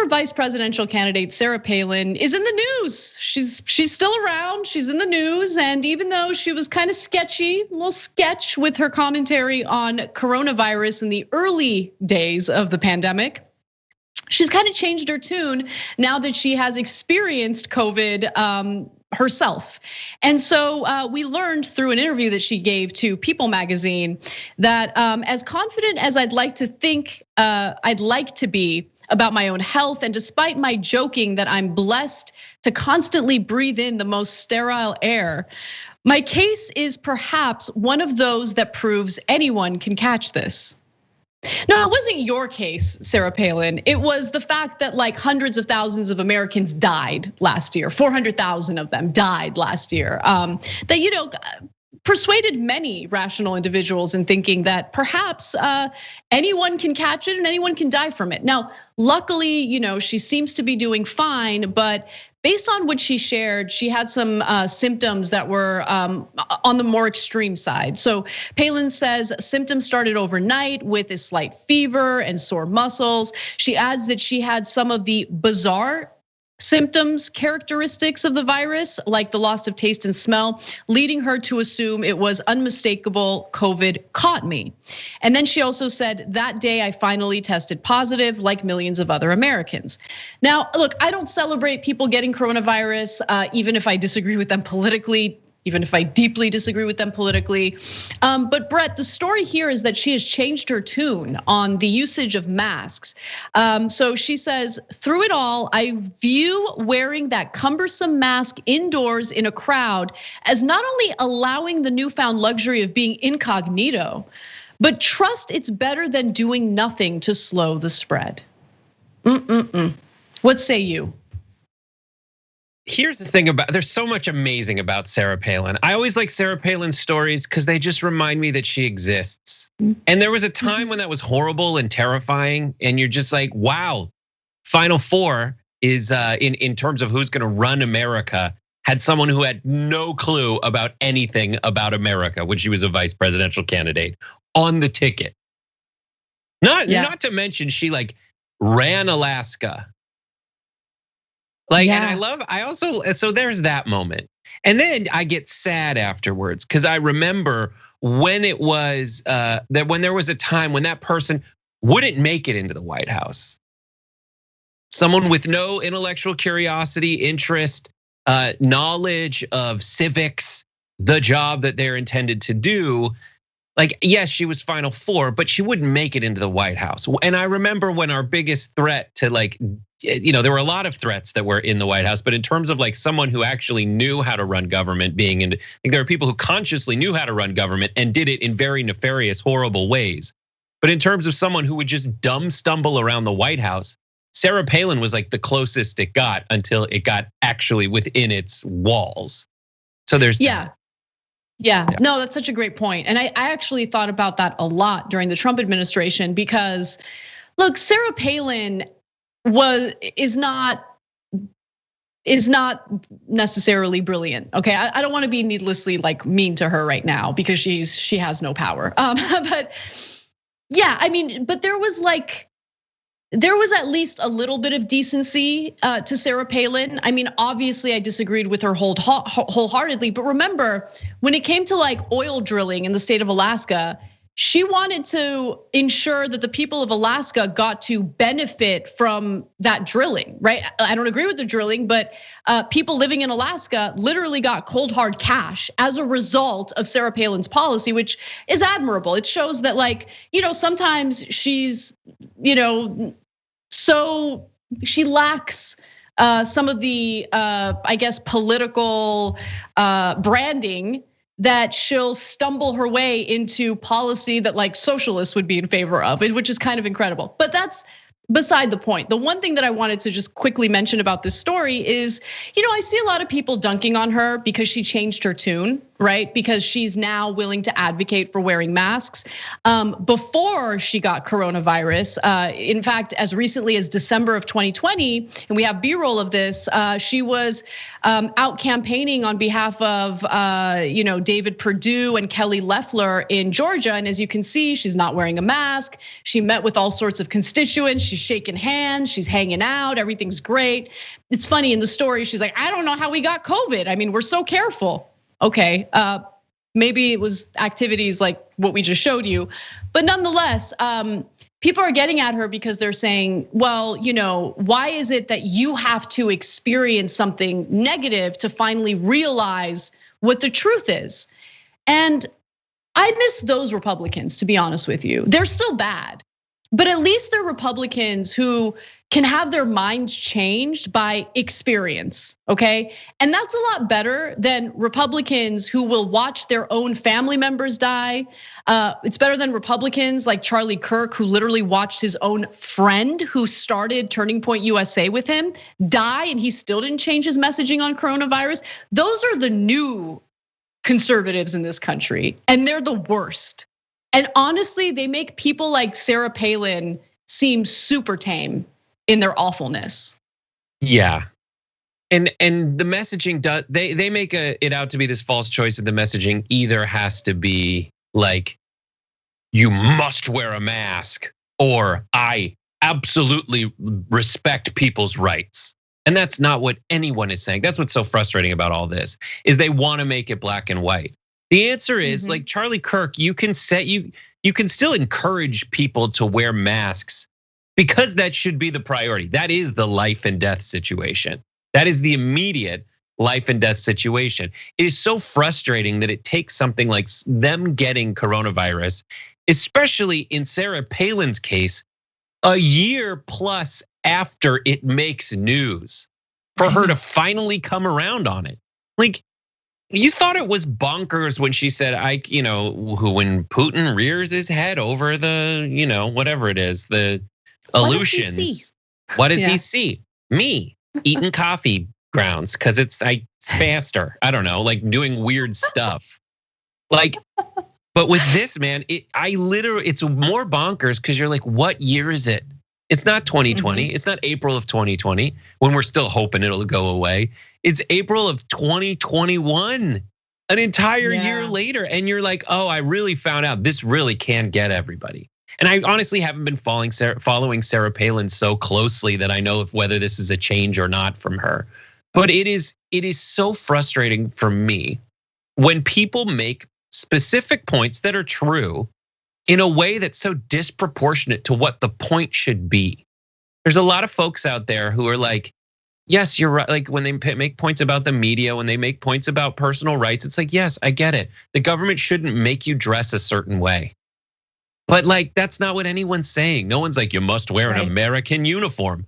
former vice presidential candidate Sarah Palin is in the news. She's still around, she's in the news. And even though she was kind of sketchy, a little sketch with her commentary on coronavirus in the early days of the pandemic, she's kind of changed her tune now that she has experienced COVID herself. And so we learned through an interview that she gave to People magazine that as confident as I'd like to think I'd like to be about my own health, and despite my joking that I'm blessed to constantly breathe in the most sterile air, my case is perhaps one of those that proves anyone can catch this. No, it wasn't your case, Sarah Palin. It was the fact that like hundreds of thousands of Americans died last year. 400,000 of them died last year. That persuaded many rational individuals in thinking that perhaps anyone can catch it and anyone can die from it. Now, luckily, she seems to be doing fine, but based on what she shared, she had some symptoms that were on the more extreme side. So Palin says symptoms started overnight with a slight fever and sore muscles. She adds that she had some of the bizarre symptoms, characteristics of the virus, like the loss of taste and smell, leading her to assume it was unmistakable COVID caught me. And then she also said, that day I finally tested positive like millions of other Americans. Now, look, I don't celebrate people getting coronavirus, even if I disagree with them politically, even if I deeply disagree with them politically. But Brett, the story here is that she has changed her tune on the usage of masks. So she says, through it all, I view wearing that cumbersome mask indoors in a crowd as not only allowing the newfound luxury of being incognito, but trust it's better than doing nothing to slow the spread. What say you? Here's the thing there's so much amazing about Sarah Palin. I always like Sarah Palin's stories because they just remind me that she exists. And there was a time when that was horrible and terrifying, and you're just like, wow, Final Four is in terms of who's gonna run America, had someone who had no clue about anything about America when she was a vice presidential candidate on the ticket. Not to mention she like ran Alaska. And so there's that moment. And then I get sad afterwards because I remember when it was that when there was a time when that person wouldn't make it into the White House. Someone with no intellectual curiosity, interest, knowledge of civics, the job that they're intended to do. Like, yes, she was Final Four, but she wouldn't make it into the White House. And I remember when our biggest threat to there were a lot of threats that were in the White House, but in terms of like someone who actually knew how to run government I think there are people who consciously knew how to run government and did it in very nefarious, horrible ways. But in terms of someone who would just dumb stumble around the White House, Sarah Palin was like the closest it got until it got actually within its walls. So there's Yeah, no, that's such a great point. And I actually thought about that a lot during the Trump administration because look, Sarah Palin is not necessarily brilliant. Okay, I don't want to be needlessly like mean to her right now because she has no power. But yeah, I mean, but there was at least a little bit of decency to Sarah Palin. I mean, obviously I disagreed with her wholeheartedly, but remember when it came to like oil drilling in the state of Alaska, she wanted to ensure that the people of Alaska got to benefit from that drilling, right? I don't agree with the drilling, but people living in Alaska literally got cold hard cash as a result of Sarah Palin's policy, which is admirable. It shows that sometimes she's, so she lacks some of the, I guess, political branding that she'll stumble her way into policy that like socialists would be in favor of, which is kind of incredible. But that's beside the point. The one thing that I wanted to just quickly mention about this story is, I see a lot of people dunking on her because she changed her tune. right? Because she's now willing to advocate for wearing masks. Before she got coronavirus, in fact, as recently as December of 2020, and we have B-roll of this, she was out campaigning on behalf of David Perdue and Kelly Loeffler in Georgia. And as you can see, she's not wearing a mask. She met with all sorts of constituents. She's shaking hands, she's hanging out, everything's great. It's funny in the story, she's like, I don't know how we got COVID. I mean, we're so careful. Okay, maybe it was activities like what we just showed you, but nonetheless, people are getting at her because they're saying, well, why is it that you have to experience something negative to finally realize what the truth is? And I miss those Republicans, to be honest with you. They're still bad, but at least they're Republicans who can have their minds changed by experience, okay? And that's a lot better than Republicans who will watch their own family members die. It's better than Republicans like Charlie Kirk, who literally watched his own friend who started Turning Point USA with him die, and he still didn't change his messaging on coronavirus. Those are the new conservatives in this country, and they're the worst. And honestly, they make people like Sarah Palin seem super tame in their awfulness. Yeah, and the messaging does, they make it out to be this false choice of the messaging either has to be like, you must wear a mask, or I absolutely respect people's rights. And that's not what anyone is saying. That's what's so frustrating about all this, is they want to make it black and white. The answer is like Charlie Kirk, you can still encourage people to wear masks, because that should be the priority. That is the life and death situation. That is the immediate life and death situation. It is so frustrating that it takes something like them getting coronavirus, especially in Sarah Palin's case, a year plus after it makes news, for her to finally come around on it. Like, you thought it was bonkers when she said, when Putin rears his head over the, whatever it is, the Aleutians. What does he see? Me eating coffee grounds because it's faster. I don't know, like doing weird stuff. Like, but with this, man, it's more bonkers because you're like, what year is it? It's not 2020. It's not April of 2020 when we're still hoping it'll go away. It's April of 2021, an entire year later. And you're like, oh, I really found out this really can get everybody. And I honestly haven't been following Sarah Palin so closely that I know if whether this is a change or not from her. But it is so frustrating for me when people make specific points that are true in a way that's so disproportionate to what the point should be. There's a lot of folks out there who are like, yes, you're right. Like when they make points about the media, when they make points about personal rights, it's like, yes, I get it. The government shouldn't make you dress a certain way. But like, that's not what anyone's saying. No one's like, you must wear an American uniform.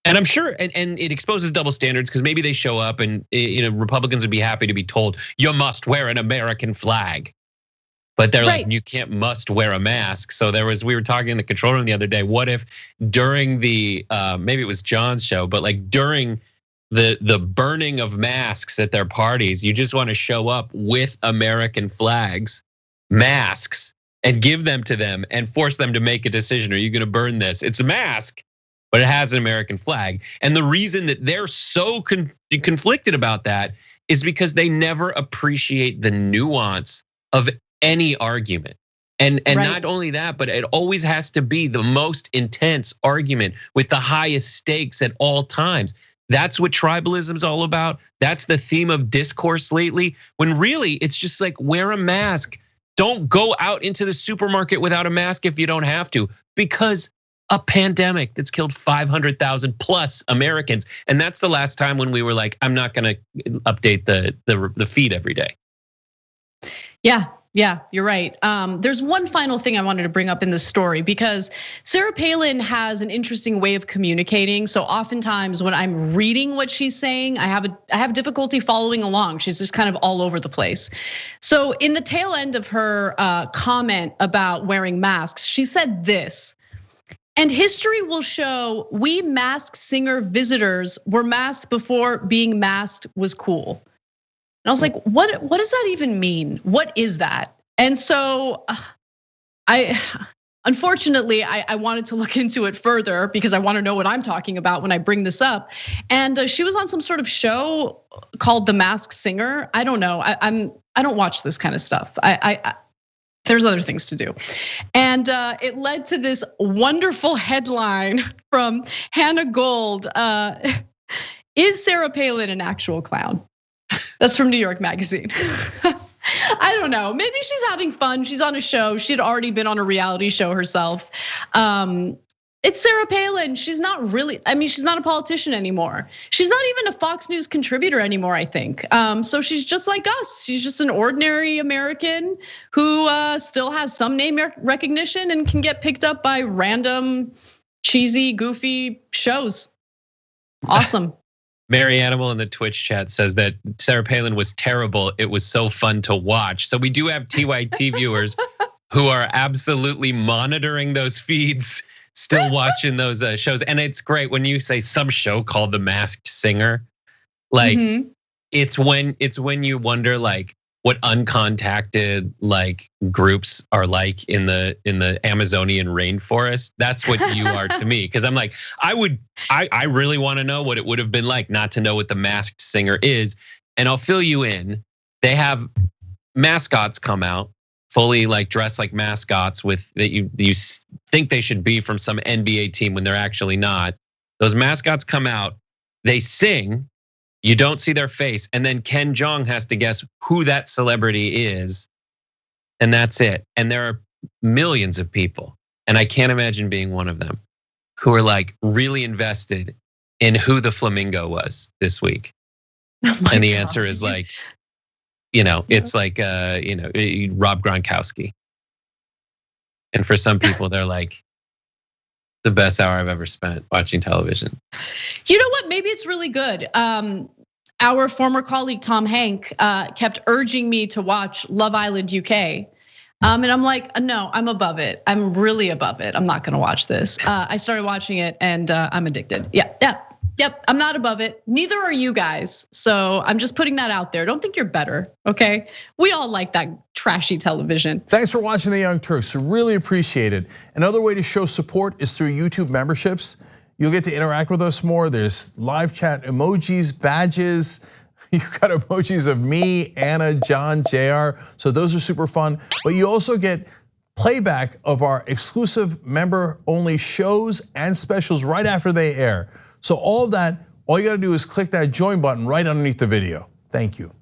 And I'm sure, and it exposes double standards because maybe they show up and Republicans would be happy to be told, you must wear an American flag. But they're like, you can't must wear a mask. So we were talking in the control room the other day. What if during the, maybe it was John's show, but like during the burning of masks at their parties, you just want to show up with American flags, masks, and give them to them and force them to make a decision. Are you going to burn this? It's a mask, but it has an American flag. And the reason that they're so conflicted about that is because they never appreciate the nuance of any argument. And not only that, but it always has to be the most intense argument with the highest stakes at all times. That's what tribalism is all about. That's the theme of discourse lately, when really it's just like, wear a mask. Don't go out into the supermarket without a mask if you don't have to, because a pandemic that's killed 500,000 plus Americans. And that's the last time when we were like, I'm not gonna update the feed every day. Yeah, you're right. There's one final thing I wanted to bring up in this story, because Sarah Palin has an interesting way of communicating. So oftentimes when I'm reading what she's saying, I have difficulty following along. She's just kind of all over the place. So in the tail end of her comment about wearing masks, she said this: and history will show we Masked Singer visitors were masked before being masked was cool. I was like, what does that even mean? What is that? And so unfortunately, I wanted to look into it further because I want to know what I'm talking about when I bring this up. And she was on some sort of show called The Masked Singer. I don't know. I don't watch this kind of stuff. There's other things to do. And it led to this wonderful headline from Hannah Gold. Is Sarah Palin an actual clown? That's from New York Magazine. I don't know, maybe she's having fun. She's on a show. She'd already been on a reality show herself. It's Sarah Palin. She's not really, she's not a politician anymore. She's not even a Fox News contributor anymore, I think. So she's just like us. She's just an ordinary American who still has some name recognition and can get picked up by random, cheesy, goofy shows. Awesome. Mary Animal in the Twitch chat says that Sarah Palin was terrible. It was so fun to watch. So we do have TYT viewers who are absolutely monitoring those feeds, still watching those shows. And it's great when you say some show called The Masked Singer. Like it's when you wonder like what uncontacted like groups are like in the Amazonian rainforest. That's what you are to me. Cause I'm like, I really wanna know what it would have been like not to know what The Masked Singer is. And I'll fill you in. They have mascots come out, fully like dressed like mascots with that you think they should be from some NBA team when they're actually not. Those mascots come out, they sing. You don't see their face. And then Ken Jeong has to guess who that celebrity is. And that's it. And there are millions of people, and I can't imagine being one of them, who are like really invested in who the flamingo was this week. And the answer is like, it's like, Rob Gronkowski. And for some people, they're like, the best hour I've ever spent watching television. You know what? Maybe it's really good. Our former colleague Tom Hank kept urging me to watch Love Island UK. And I'm like, no, I'm above it. I'm really above it. I'm not gonna watch this. I started watching it and I'm addicted. Yep, I'm not above it. Neither are you guys. So I'm just putting that out there. Don't think you're better, okay? We all like that trashy television. Thanks for watching The Young Turks, really appreciate it. Another way to show support is through YouTube memberships. You'll get to interact with us more. There's live chat emojis, badges. You've got emojis of me, Anna, John, JR. So those are super fun. But you also get playback of our exclusive member-only shows and specials right after they air. So all of that, all you gotta do is click that join button right underneath the video. Thank you.